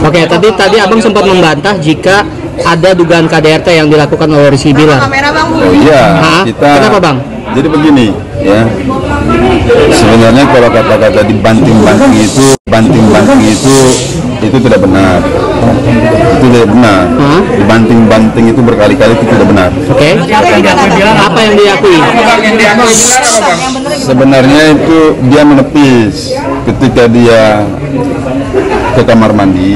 Oke, tadi abang sempat membantah jika ada dugaan KDRT yang dilakukan oleh Rizky Bilar. Oh iya, Kenapa bang? Jadi begini ya, sebenarnya kalau kata-kata dibanting-banting itu tidak benar. Itu tidak benar. Dibanting-banting itu berkali-kali itu tidak benar. Oke. Apa yang diakui? Sebenarnya itu dia menepis ketika dia ke kamar mandi,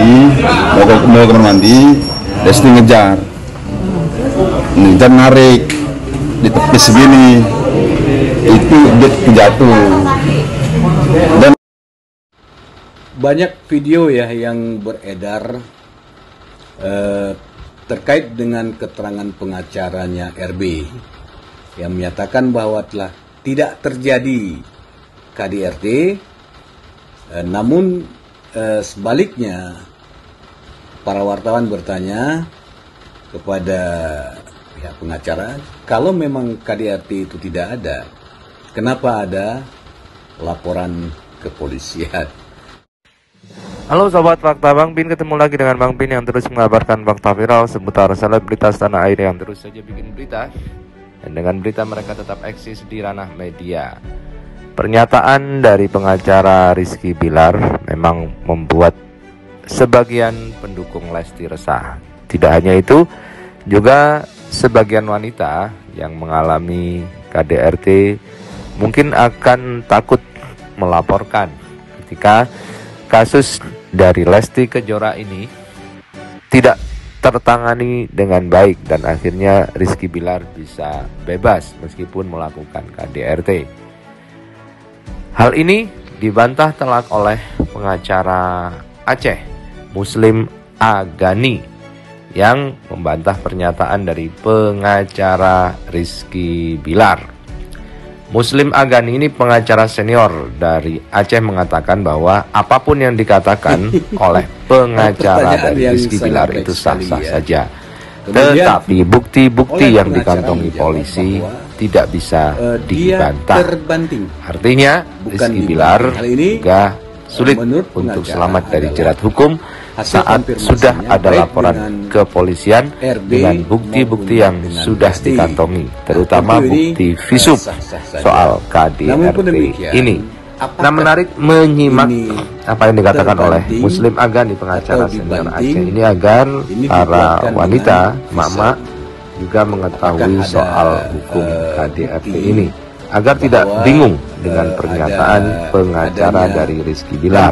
mau ke kamar mandi, Lesti ngejar, narik, ditepis segini, itu dia jatuh. Dan banyak video ya yang beredar terkait dengan keterangan pengacaranya RB yang menyatakan bahwa telah tidak terjadi KDRT, namun sebaliknya para wartawan bertanya kepada pihak pengacara, kalau memang KDRT itu tidak ada, kenapa ada laporan kepolisian? Halo sobat fakta, Bang Bin ketemu lagi dengan Bang Bin yang terus mengabarkan fakta viral seputar selebritas tanah air yang terus saja bikin berita. Dan dengan berita mereka tetap eksis di ranah media. Pernyataan dari pengacara Rizky Bilar memang membuat sebagian pendukung Lesti resah. Tidak hanya itu, juga sebagian wanita yang mengalami KDRT mungkin akan takut melaporkan ketika kasus dari Lesti Kejora ini tidak tertangani dengan baik dan akhirnya Rizky Bilar bisa bebas meskipun melakukan KDRT. Hal ini dibantah telak oleh pengacara Aceh, Muslim Agani, yang membantah pernyataan dari pengacara Rizky Bilar. Muslim Agani ini pengacara senior dari Aceh mengatakan bahwa apapun yang dikatakan oleh pengacara dari Rizky Bilar itu sah-sah saja. Tetapi bukti-bukti yang dikantongi polisi tidak bisa dibantah. Artinya Rizky Bilar juga sulit untuk selamat dari jerat hukum saat sudah ada laporan kepolisian dengan bukti-bukti yang sudah dikantongi, terutama bukti visum soal KDRT ini. Nah, menarik menyimak apa yang dikatakan oleh Muslim Agani, pengacara senior Aceh ini, agar para wanita, mama juga mengetahui soal hukum KDRT ini, agar tidak bingung dengan pernyataan pengacara dari Rizky Bilar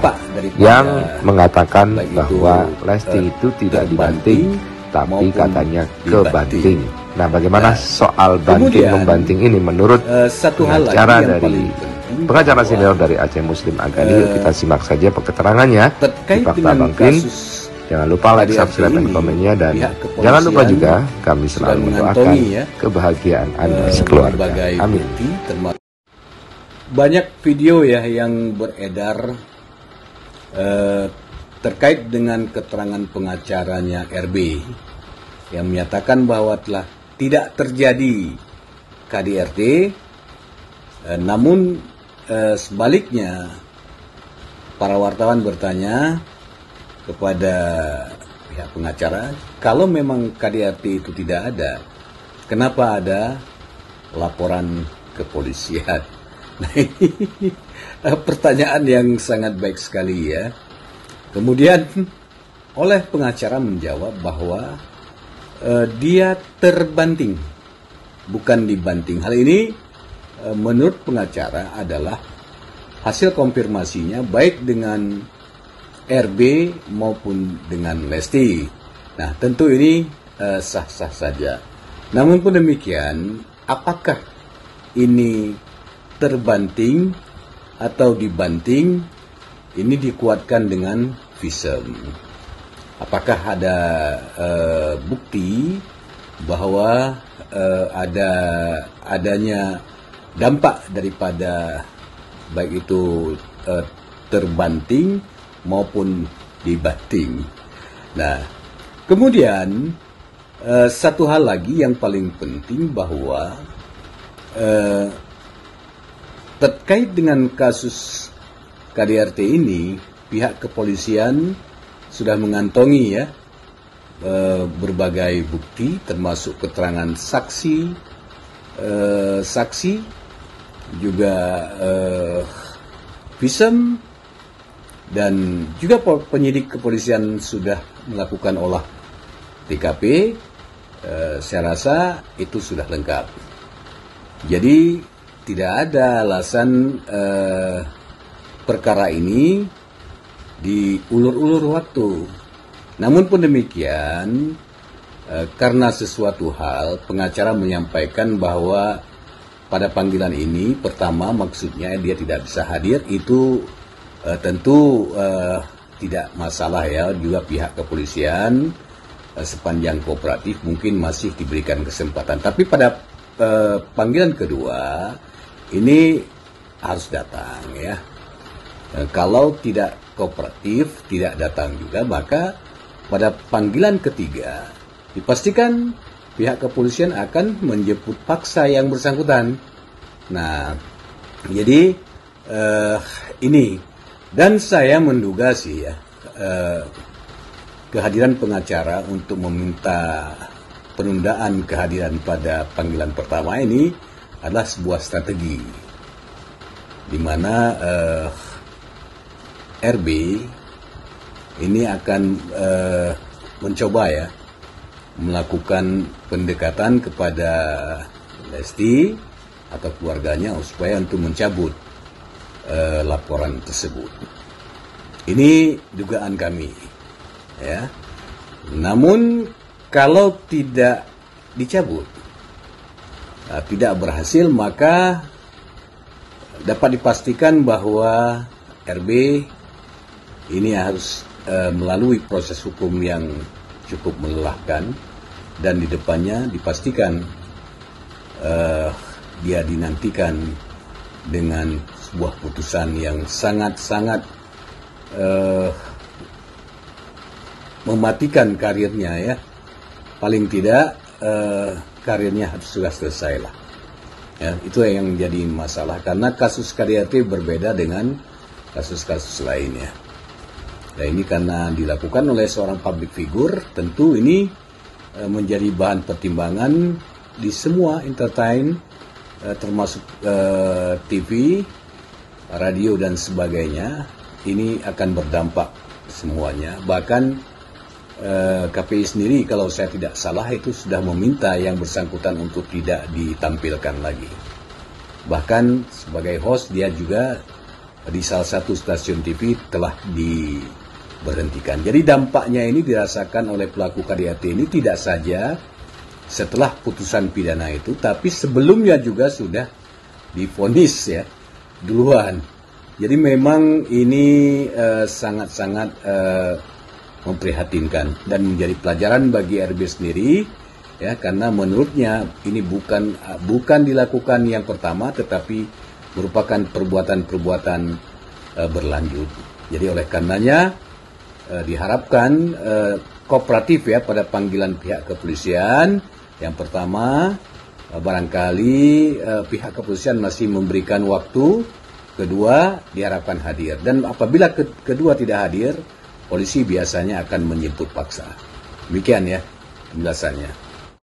yang mengatakan bahwa Lesti itu tidak dibanting, tapi katanya kebanting. Nah, bagaimana soal banting-membanting ini menurut pengacara dari pengacara senior dari Aceh, Muslim Agani? Yuk kita simak saja keterangannya di Fakta Bang Bin. Jangan lupa like, subscribe, dan komennya, dan jangan lupa juga kami selalu mendoakan kebahagiaan Anda sekeluarga. Amin. Banyak video ya yang beredar terkait dengan keterangan pengacaranya RB yang menyatakan bahwa telah tidak terjadi KDRT, namun sebaliknya para wartawan bertanya kepada pihak pengacara, kalau memang KDRT itu tidak ada, kenapa ada laporan kepolisian? Nah, ini pertanyaan yang sangat baik sekali ya. Kemudian oleh pengacara menjawab bahwa dia terbanting, bukan dibanting. Hal ini menurut pengacara adalah hasil konfirmasinya baik dengan RB maupun dengan Lesti. Nah, tentu ini sah-sah saja. Namun pun demikian, apakah ini terbanting atau dibanting, ini dikuatkan dengan visum. Apakah ada bukti bahwa adanya dampak daripada baik itu terbanting maupun dibanting. Nah, kemudian satu hal lagi yang paling penting bahwa terkait dengan kasus KDRT ini, pihak kepolisian sudah mengantongi ya berbagai bukti termasuk keterangan saksi juga visum, dan juga penyidik kepolisian sudah melakukan olah TKP. Saya rasa itu sudah lengkap. Jadi tidak ada alasan perkara ini diulur-ulur waktu. Namun pun demikian, karena sesuatu hal, pengacara menyampaikan bahwa pada panggilan ini, pertama maksudnya dia tidak bisa hadir, itu tentu tidak masalah ya, juga pihak kepolisian sepanjang kooperatif mungkin masih diberikan kesempatan. Tapi pada panggilan kedua, ini harus datang ya. Kalau tidak kooperatif, tidak datang juga, maka pada panggilan ketiga dipastikan pihak kepolisian akan menjemput paksa yang bersangkutan. Nah, jadi ini, dan saya menduga sih ya, kehadiran pengacara untuk meminta penundaan kehadiran pada panggilan pertama ini adalah sebuah strategi, di mana RB ini akan mencoba ya melakukan pendekatan kepada Lesti atau keluarganya supaya untuk mencabut laporan tersebut. Ini dugaan kami ya. Namun kalau tidak dicabut, tidak berhasil, maka dapat dipastikan bahwa RB ini harus melalui proses hukum yang cukup melelahkan, dan di depannya dipastikan dia dinantikan dengan sebuah putusan yang sangat-sangat mematikan karirnya ya. Paling tidak karirnya sudah selesai lah. Ya, itu yang jadi masalah, karena kasus KDRT berbeda dengan kasus-kasus lainnya. Nah, ini karena dilakukan oleh seorang public figure, tentu ini menjadi bahan pertimbangan di semua entertain, termasuk TV, radio dan sebagainya. Ini akan berdampak semuanya. Bahkan KPI sendiri, kalau saya tidak salah, itu sudah meminta yang bersangkutan untuk tidak ditampilkan lagi. Bahkan sebagai host dia juga di salah satu stasiun TV telah diberhentikan. Jadi dampaknya ini dirasakan oleh pelaku KDRT ini tidak saja setelah putusan pidana itu, tapi sebelumnya juga sudah divonis ya duluan. Jadi memang ini sangat-sangat memprihatinkan dan menjadi pelajaran bagi RB sendiri ya, karena menurutnya ini bukan dilakukan yang pertama, tetapi merupakan perbuatan-perbuatan berlanjut. Jadi oleh karenanya diharapkan kooperatif ya pada panggilan pihak kepolisian. Yang pertama, barangkali pihak kepolisian masih memberikan waktu. Kedua, diharapkan hadir. Dan apabila kedua tidak hadir, polisi biasanya akan menjemput paksa. Demikian ya penjelasannya.